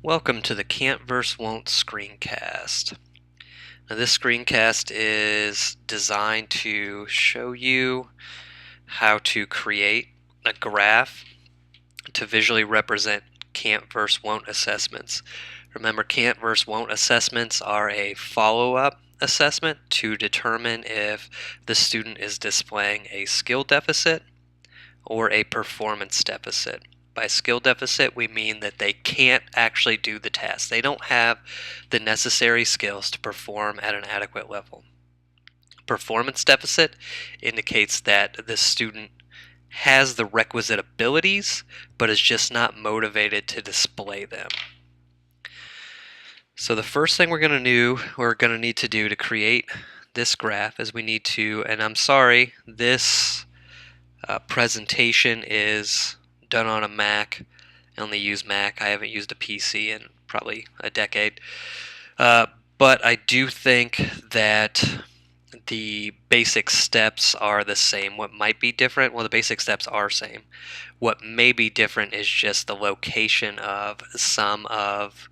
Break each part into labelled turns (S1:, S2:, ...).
S1: Welcome to the Can't Verse Won't screencast. Now this screencast is designed to show you how to create a graph to visually represent can't verse won't assessments. Remember, can't verse won't assessments are a follow-up assessment to determine if the student is displaying a skill deficit or a performance deficit. By skill deficit, we mean that they can't actually do the task. They don't have the necessary skills to perform at an adequate level. Performance deficit indicates that the student has the requisite abilities, but is just not motivated to display them. So the first thing we're going to need to do to create this graph is we need to, and I'm sorry, this presentation is done on a Mac. I only use Mac. I haven't used a PC in probably a decade. But I do think that the basic steps are the same. What might be different? Well, the basic steps are same. What may be different is just the location of some of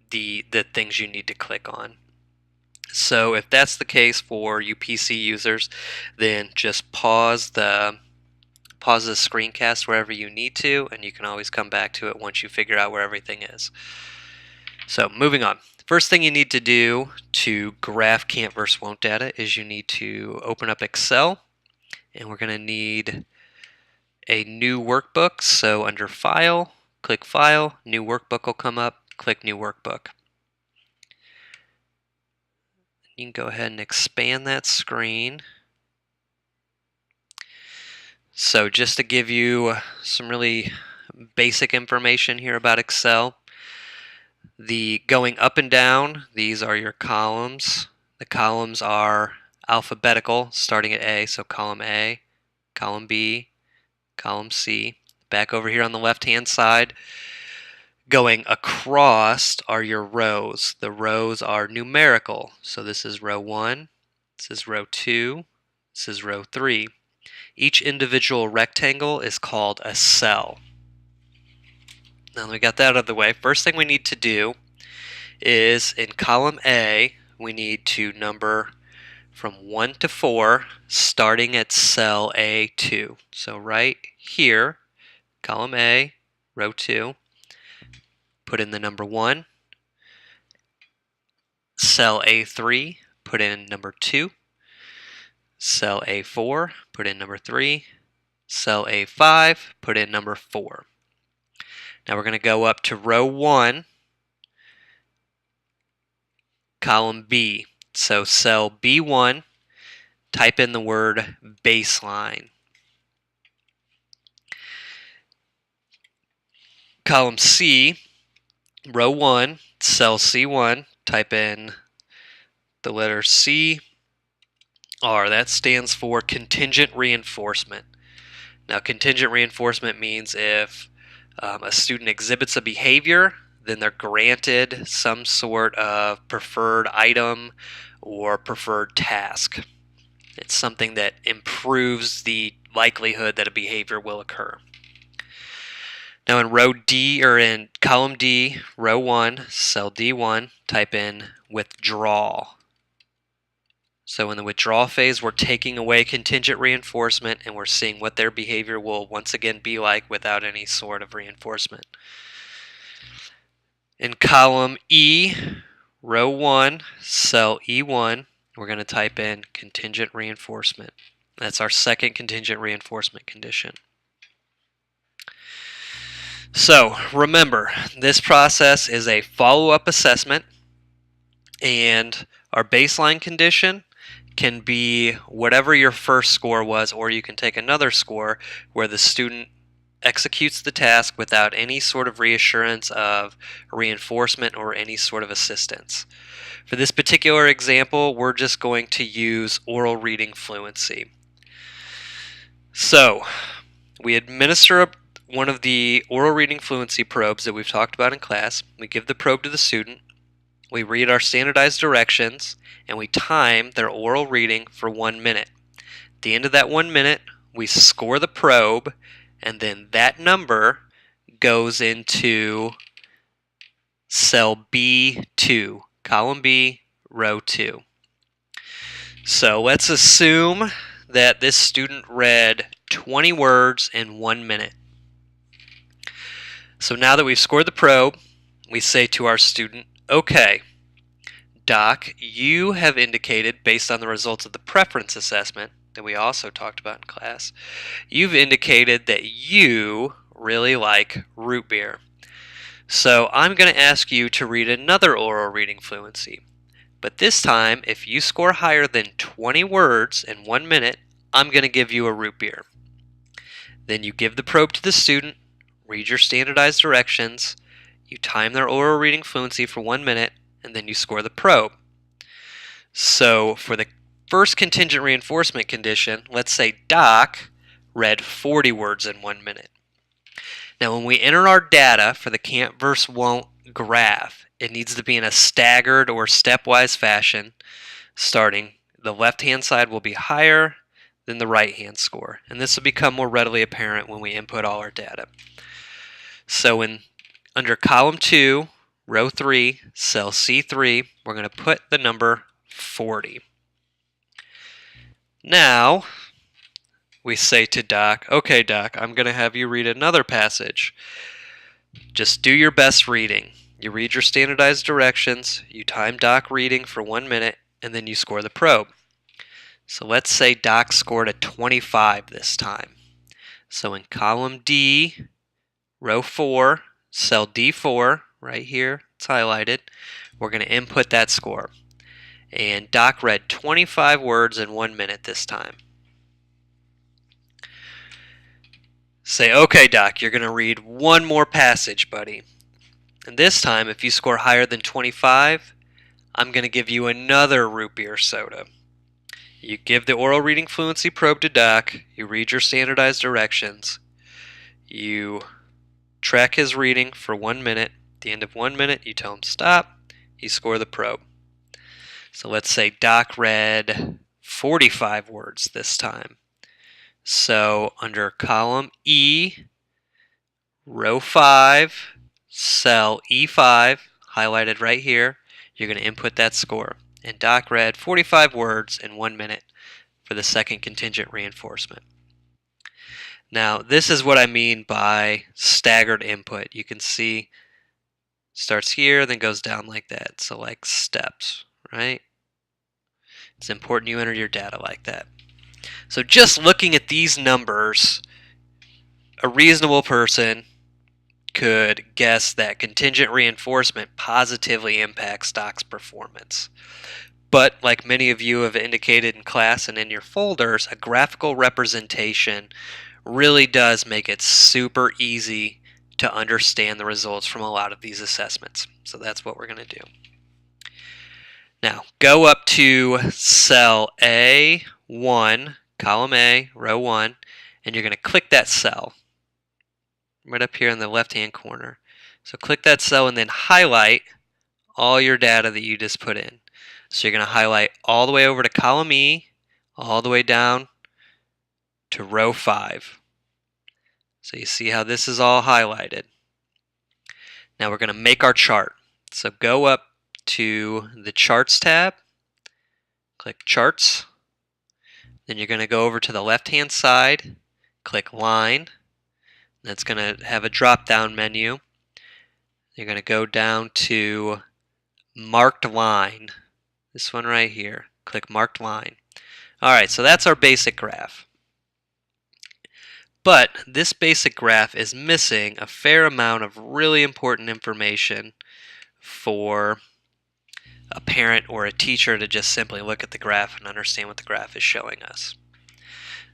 S1: the things you need to click on. So if that's the case for you PC users, then just pause the screencast wherever you need to, and you can always come back to it once you figure out where everything is. So moving on. First thing you need to do to graph can't verse won't data is you need to open up Excel, and we're going to need a new workbook. So under File, click File, New Workbook will come up, click New Workbook. You can go ahead and expand that screen. So just to give you some really basic information here about Excel, the going up and down, these are your columns. The columns are alphabetical, starting at A, so column A, column B, column C. Back over here on the left-hand side, going across are your rows. The rows are numerical, so this is row 1, this is row 2, this is row 3. Each individual rectangle is called a cell. Now that we got that out of the way, first thing we need to do is in column A, we need to number from 1 to 4, starting at cell A2. So right here, column A, row 2, put in the number 1. Cell A3, put in number 2. Cell A4, put in number 3. Cell A5, put in number 4. Now we're going to go up to row 1, column B. So cell B1, type in the word baseline. Column C, row 1, cell C1, type in the letter C. R, that stands for contingent reinforcement. Now contingent reinforcement means if a student exhibits a behavior, then they're granted some sort of preferred item or preferred task. It's something that improves the likelihood that a behavior will occur. Now in row D, or in column D, row 1, cell D1, type in withdraw. So in the withdrawal phase, we're taking away contingent reinforcement and we're seeing what their behavior will once again be like without any sort of reinforcement. In column E, row 1, cell E1, we're going to type in contingent reinforcement. That's our second contingent reinforcement condition. So remember, this process is a follow-up assessment, and our baseline condition can be whatever your first score was, or you can take another score where the student executes the task without any sort of reassurance of reinforcement or any sort of assistance. For this particular example, we're just going to use oral reading fluency. So we administer one of the oral reading fluency probes that we've talked about in class. We give the probe to the student. We read our standardized directions, and we time their oral reading for 1 minute. At the end of that 1 minute, we score the probe, and then that number goes into cell B2, column B, row 2. So let's assume that this student read 20 words in 1 minute. So now that we've scored the probe, we say to our student, okay, Doc, you have indicated, based on the results of the preference assessment that we also talked about in class, you've indicated that you really like root beer. So I'm going to ask you to read another oral reading fluency. But this time, if you score higher than 20 words in 1 minute, I'm going to give you a root beer. Then you give the probe to the student, read your standardized directions, you time their oral reading fluency for 1 minute, and then you score the probe. So for the first contingent reinforcement condition, let's say Doc read 40 words in 1 minute. Now when we enter our data for the can't versus won't graph, it needs to be in a staggered or stepwise fashion. Starting, the left-hand side will be higher than the right-hand score, and this will become more readily apparent when we input all our data. So under column 2, row 3, cell C3, we're going to put the number 40. Now, we say to Doc, okay Doc, I'm going to have you read another passage. Just do your best reading. You read your standardized directions, you time Doc reading for 1 minute, and then you score the probe. So let's say Doc scored a 25 this time. So in column D, row 4, cell D4, right here, it's highlighted, we're going to input that score. And Doc read 25 words in 1 minute this time. Say, okay Doc, you're going to read one more passage, buddy. And this time, if you score higher than 25, I'm going to give you another root beer soda. You give the oral reading fluency probe to Doc, you read your standardized directions, you track his reading for 1 minute. At the end of 1 minute, you tell him stop, you score the probe. So let's say Doc read 45 words this time. So under column E, row 5, cell E5, highlighted right here, you're going to input that score. And Doc read 45 words in 1 minute for the second contingent reinforcement. Now, this is what I mean by staggered input. You can see starts here, then goes down like that. So like steps, right? It's important you enter your data like that. So just looking at these numbers, a reasonable person could guess that contingent reinforcement positively impacts Doc's performance. But like many of you have indicated in class and in your folders, a graphical representation really does make it super easy to understand the results from a lot of these assessments. So that's what we're going to do. Now, go up to cell A1, column A, row 1, and you're going to click that cell right up here in the left-hand corner. So click that cell and then highlight all your data that you just put in. So you're going to highlight all the way over to column E, all the way down to row 5. So you see how this is all highlighted. Now we're going to make our chart. So go up to the Charts tab, click Charts, then you're going to go over to the left-hand side, click Line. That's going to have a drop-down menu. You're going to go down to Marked Line. This one right here. Click Marked Line. Alright, so that's our basic graph. But this basic graph is missing a fair amount of really important information for a parent or a teacher to just simply look at the graph and understand what the graph is showing us.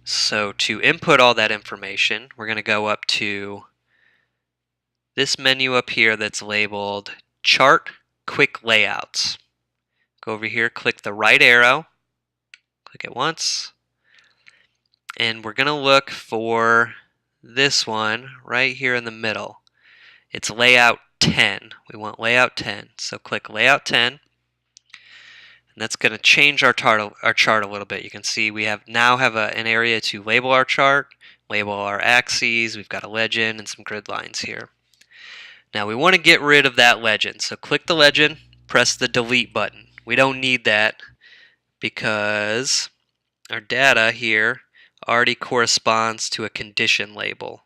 S1: So to input all that information, we're going to go up to this menu up here that's labeled Chart Quick Layouts. Go over here, click the right arrow, click it once, and we're going to look for this one right here in the middle. It's Layout 10. We want Layout 10. So click Layout 10, and that's going to change our chart a little bit. You can see we now have an area to label our chart. label our axes. We've got a legend and some grid lines here. Now we want to get rid of that legend. So click the legend, press the delete button. We don't need that because our data here already corresponds to a condition label.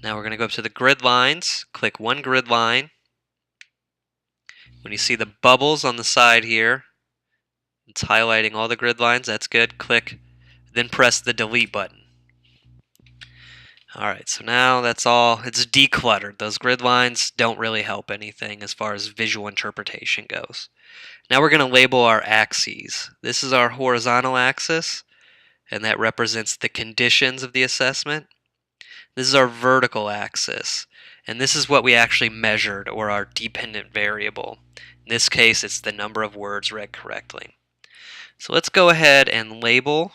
S1: Now we're going to go up to the grid lines, click one grid line. When you see the bubbles on the side here, it's highlighting all the grid lines, that's good. Click, then press the delete button. Alright, so now that's all, it's decluttered. Those grid lines don't really help anything as far as visual interpretation goes. Now we're going to label our axes. This is our horizontal axis, and that represents the conditions of the assessment. This is our vertical axis, and this is what we actually measured, or our dependent variable. In this case, it's the number of words read correctly. So let's go ahead and label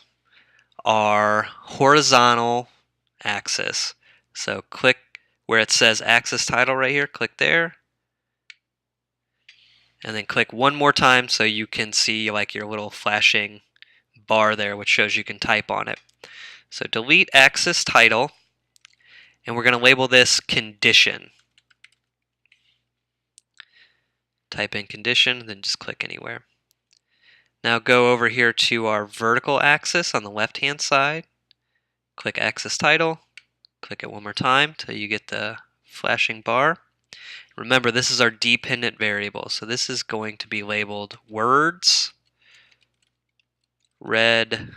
S1: our horizontal axis. So click where it says axis title right here, click there, and then click one more time so you can see like your little flashing bar there which shows you can type on it. So delete axis title, and we're going to label this condition. Type in condition, then just click anywhere. Now go over here to our vertical axis on the left hand side, click axis title, click it one more time till you get the flashing bar. Remember, this is our dependent variable, so this is going to be labeled words read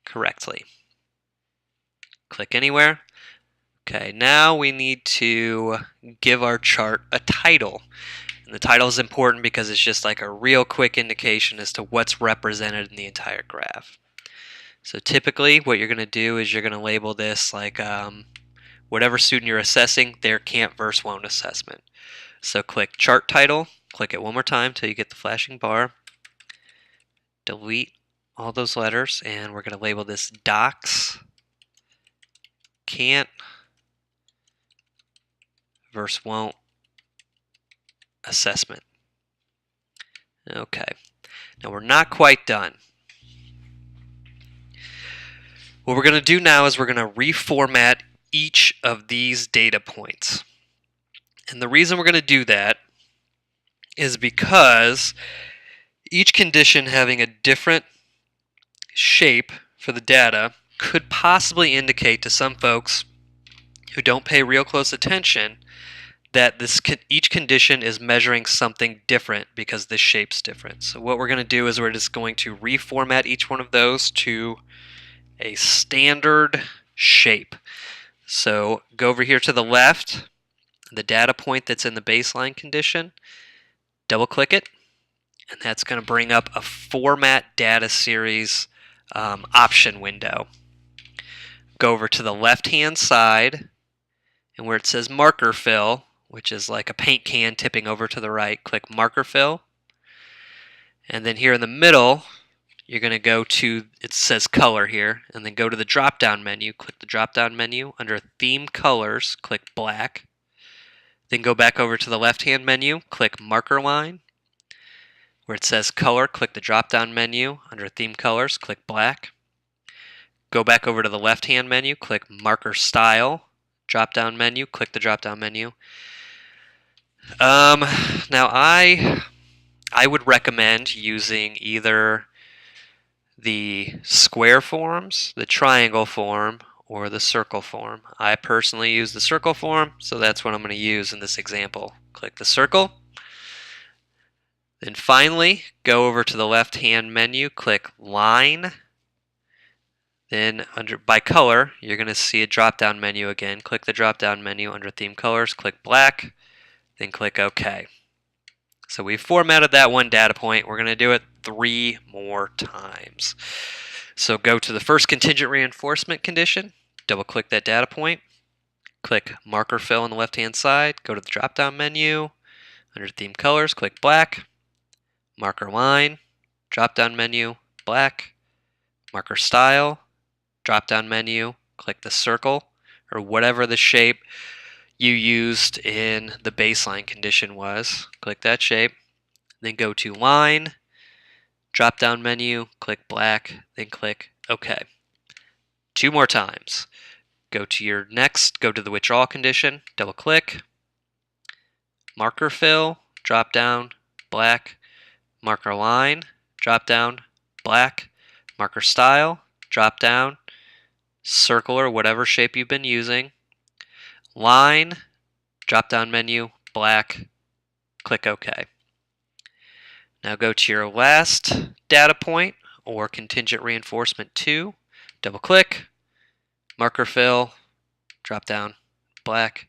S1: correctly. Click anywhere. Okay, now we need to give our chart a title. And the title is important because it's just like a real quick indication as to what's represented in the entire graph. So typically what you're going to do is you're going to label this like whatever student you're assessing, their can't versus won't assessment. So click chart title, click it one more time till you get the flashing bar, delete all those letters, and we're going to label this docs can't versus won't assessment. Okay, now we're not quite done. What we're going to do now is we're going to reformat each of these data points. And the reason we're going to do that is because each condition having a different shape for the data could possibly indicate to some folks who don't pay real close attention that each condition is measuring something different because this shape's different. So what we're going to do is we're just going to reformat each one of those to a standard shape. So go over here to the left, the data point that's in the baseline condition, double click it, and that's going to bring up a format data series option window. Go over to the left hand side, and where it says marker fill, which is like a paint can tipping over to the right, click marker fill. And then here in the middle, you're going to go to, it says color here, and then go to the drop down menu, click the drop down menu, under theme colors, click black. Then go back over to the left hand menu, click marker line. Where it says color, click the drop down menu, under theme colors, click black. Go back over to the left hand menu, click marker style, drop down menu, click the drop down menu. Now I would recommend using either the square forms, the triangle form, or the circle form. I personally use the circle form, so that's what I'm going to use in this example. Click the circle. Then finally, go over to the left hand menu, click line. Then by color, you're going to see a drop down menu again. Click the drop down menu under theme colors, click black, then click OK. So we formatted that one data point. We're going to do it 3 more times. So go to the first contingent reinforcement condition, double click that data point, click marker fill on the left hand side, go to the drop down menu, under theme colors, click black, marker line, drop down menu, black, marker style, drop down menu, click the circle, or whatever the shape you used in the baseline condition was. Click that shape, then go to line, drop-down menu, click black, then click OK. 2 more times. Go to your next, go to the withdrawal condition, double click, marker fill, drop down, black, marker line, drop down, black, marker style, drop down, circle or whatever shape you've been using, line, drop down menu, black, click OK. Now go to your last data point or contingent reinforcement 2, double click, marker fill, drop down, black,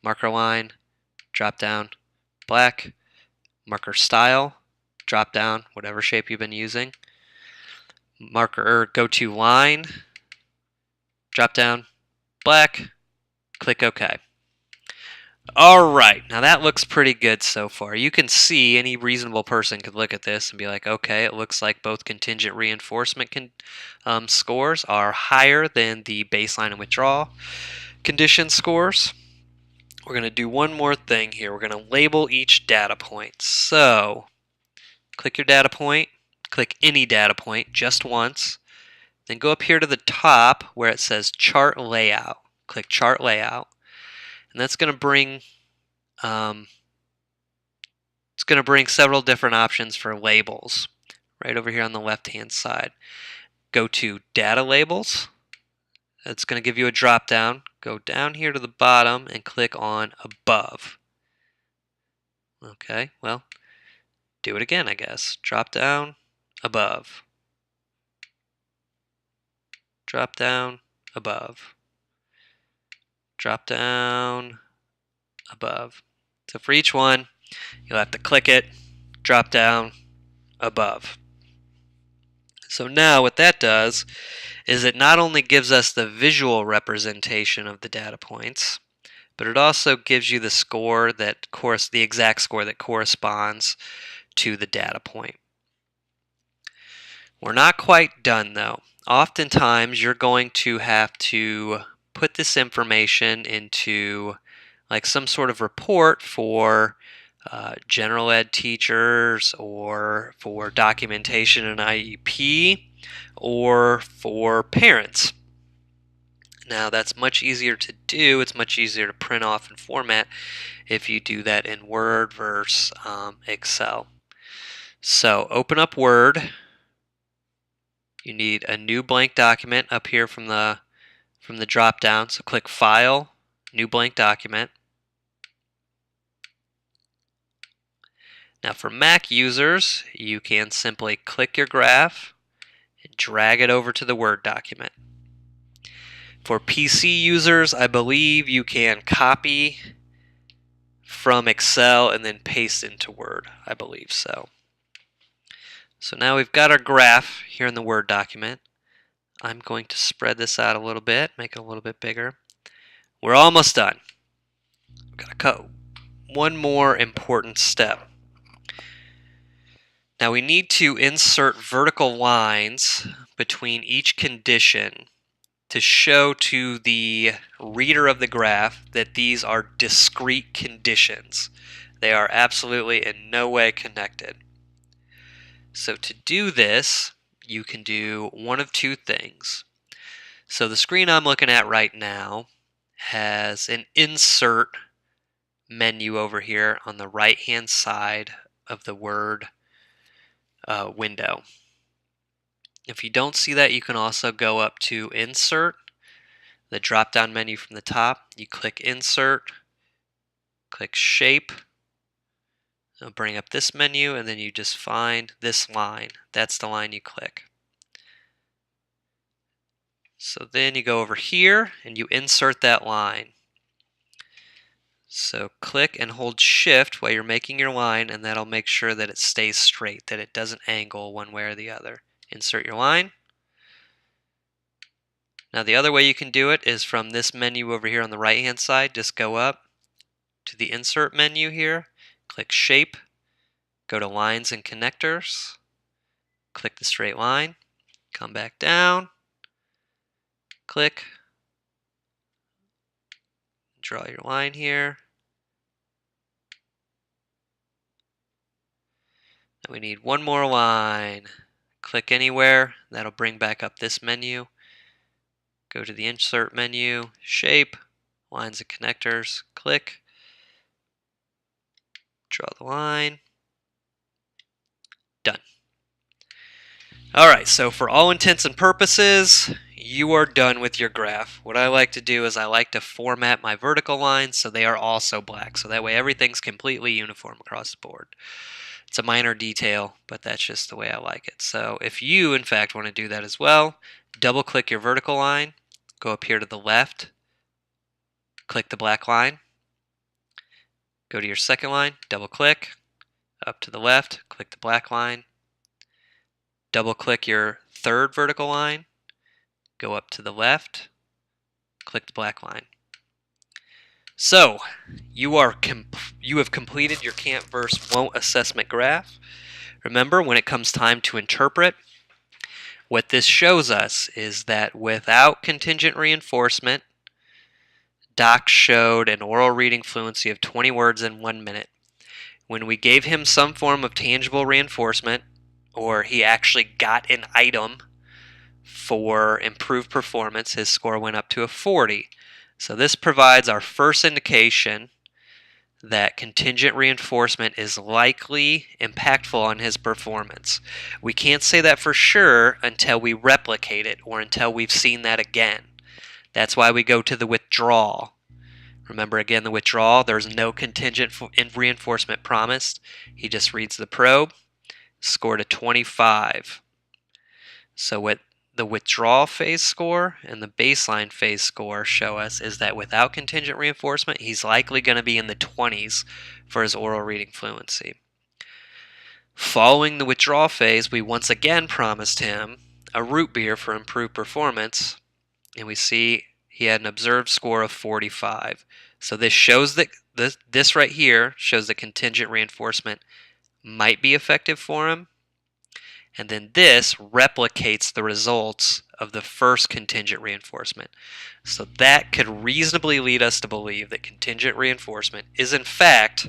S1: marker line, drop down, black, marker style, drop down, whatever shape you've been using, marker, go to line, drop down, black, click OK. Alright, now that looks pretty good so far. You can see any reasonable person could look at this and be like, okay, it looks like both contingent reinforcement scores are higher than the baseline and withdrawal condition scores. We're going to do one more thing here. We're going to label each data point. So, click your data point, click any data point just once, then go up here to the top where it says Chart Layout. Click Chart Layout, and that's going to bring several different options for labels right over here on the left-hand side. Go to Data Labels. It's going to give you a drop-down. Go down here to the bottom and click on Above. Okay, well, do it again, I guess. Drop down, above. Drop down, above. Drop down, above. So for each one, you'll have to click it, drop down, above. So now what that does is it not only gives us the visual representation of the data points, but it also gives you the score that the exact score that corresponds to the data point. We're not quite done though. Oftentimes you're going to have to put this information into like some sort of report for general ed teachers, or for documentation in IEP, or for parents. Now that's much easier to do. It's much easier to print off and format if you do that in Word versus Excel. So open up Word. You need a new blank document up here from the drop down. So click File, New Blank Document. Now for Mac users, you can simply click your graph and drag it over to the Word document. For PC users, I believe you can copy from Excel and then paste into Word. I believe so. So now we've got our graph here in the Word document. I'm going to spread this out a little bit, make it a little bit bigger. We're almost done. We've got to cut one more important step. Now we need to insert vertical lines between each condition to show to the reader of the graph that these are discrete conditions. They are absolutely in no way connected. So to do this, you can do one of two things. So the screen I'm looking at right now has an insert menu over here on the right hand side of the Word window. If you don't see that, you can also go up to Insert, the drop down menu from the top. You click Insert, click Shape. It'll bring up this menu, and then you just find this line. That's the line you click. So then you go over here and you insert that line. So click and hold Shift while you're making your line, and that'll make sure that it stays straight, that it doesn't angle one way or the other. Insert your line. Now the other way you can do it is from this menu over here on the right hand side. Just go up to the Insert menu here, click Shape, go to Lines and Connectors, click the straight line, come back down, click, draw your line here. And we need one more line. Click anywhere. That'll bring back up this menu. Go to the Insert menu, Shape, Lines and Connectors. Click. Draw the line. Done. Alright, so for all intents and purposes, you are done with your graph. What I like to do is I like to format my vertical lines so they are also black. So that way everything's completely uniform across the board. It's a minor detail, but that's just the way I like it. So if you, in fact, want to do that as well, double click your vertical line, go up here to the left, click the black line, go to your second line, double click, up to the left, click the black line, double click your third vertical line, go up to the left, click the black line. So you have completed your can't versus won't assessment graph. Remember, when it comes time to interpret, what this shows us is that without contingent reinforcement, Doc showed an oral reading fluency of 20 words in 1 minute. When we gave him some form of tangible reinforcement, or he actually got an item for improved performance, his score went up to a 40. So this provides our first indication that contingent reinforcement is likely impactful on his performance. We can't say that for sure until we replicate it or until we've seen that again. That's why we go to the withdrawal. Remember again, the withdrawal, there's no contingent reinforcement promised. He just reads the probe, scored a 25. So what the withdrawal phase score and the baseline phase score show us is that without contingent reinforcement, he's likely going to be in the 20s for his oral reading fluency. Following the withdrawal phase, we once again promised him a root beer for improved performance, and we see he had an observed score of 45. So this shows that this right here shows that contingent reinforcement might be effective for him. And then this replicates the results of the first contingent reinforcement. So that could reasonably lead us to believe that contingent reinforcement is in fact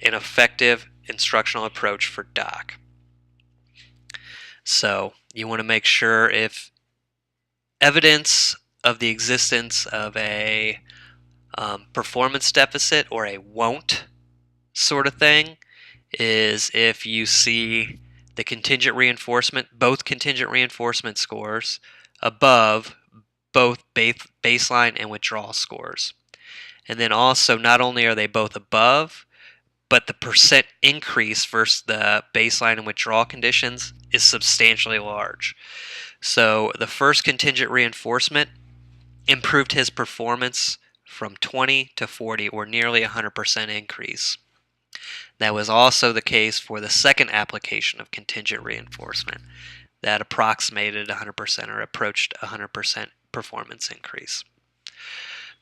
S1: an effective instructional approach for Doc. So you want to make sure if evidence of the existence of a performance deficit or a won't sort of thing is if you see the contingent reinforcement, both contingent reinforcement scores above both baseline and withdrawal scores. And then also, not only are they both above, but the percent increase versus the baseline and withdrawal conditions is substantially large. So the first contingent reinforcement improved his performance from 20 to 40, or nearly 100% increase. That was also the case for the second application of contingent reinforcement. That approximated 100% or approached 100% performance increase.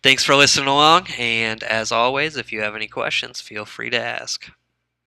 S1: Thanks for listening along, and as always, if you have any questions, feel free to ask.